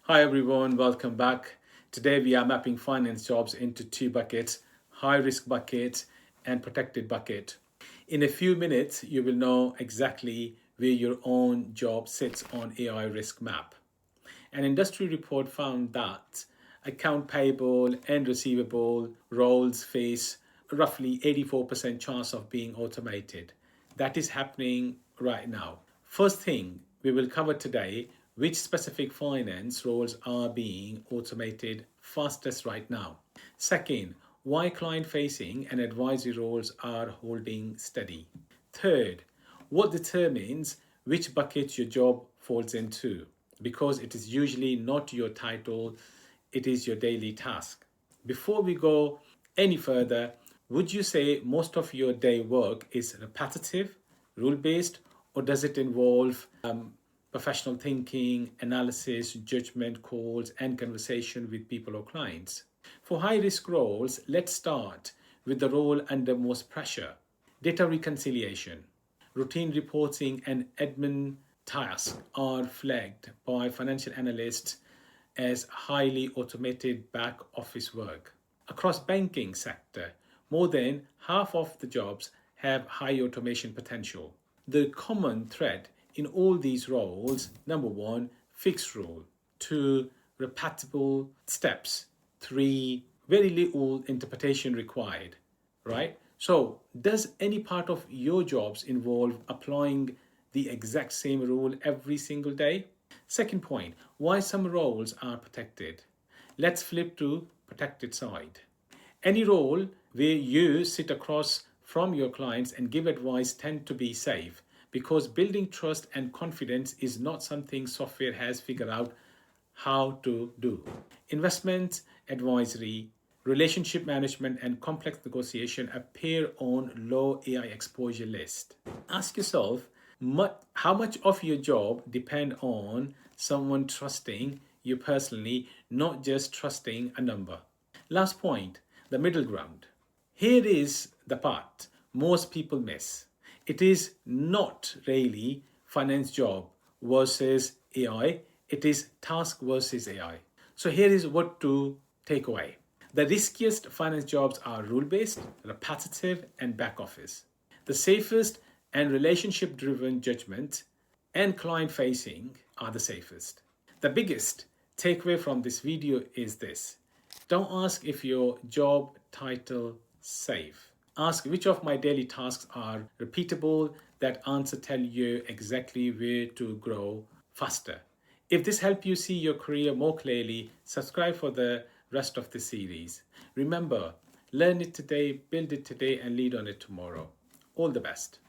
Hi everyone, welcome back. Today we are mapping finance jobs into two buckets, high risk bucket and protected bucket. In a few minutes, you will know exactly where your own job sits on AI risk map. An industry report found that account payable and receivable roles face roughly 84% chance of being automated. That is happening right now. First thing we will cover today, which specific finance roles are being automated fastest right now. Second, why client facing and advisory roles are holding steady. Third, what determines which bucket your job falls into, because it is usually not your title, it is your daily task. Before we go any further, would you say most of your day work is repetitive, rule based, or does it involve professional thinking, analysis, judgment calls, and conversation with people or clients? For high risk roles, let's start with the role under most pressure: data reconciliation. Routine reporting and admin tasks are flagged by financial analysts as highly automated back office work. Across banking sector, more than half of the jobs have high automation potential. The common thread in all these roles: number one, fixed rule; two, repeatable steps; three, very little interpretation required, right? So, does any part of your jobs involve applying the exact same rule every single day? Second point, why some roles are protected. Let's flip to protected side. Any role where you sit across from your clients and give advice tend to be safe, because building trust and confidence is not something software has figured out how to do. Investment advisory, relationship management, and complex negotiation appear on low AI exposure list. Ask yourself, how much of your job depend on someone trusting you personally, not just trusting a number. Last point, the middle ground. Here is the part most people miss. It is not really finance job versus AI, it is task versus AI. So here is what to take away. The riskiest finance jobs are rule-based, repetitive, and back office. The safest and relationship-driven judgment and client-facing are the safest. The biggest takeaway from this video is this: don't ask if your job title safe. Ask which of my daily tasks are repeatable. That answer tell you exactly where to grow faster. If this helped you see your career more clearly, subscribe for the rest of the series. Remember, learn it today, build it today, and lead on it tomorrow. All the best.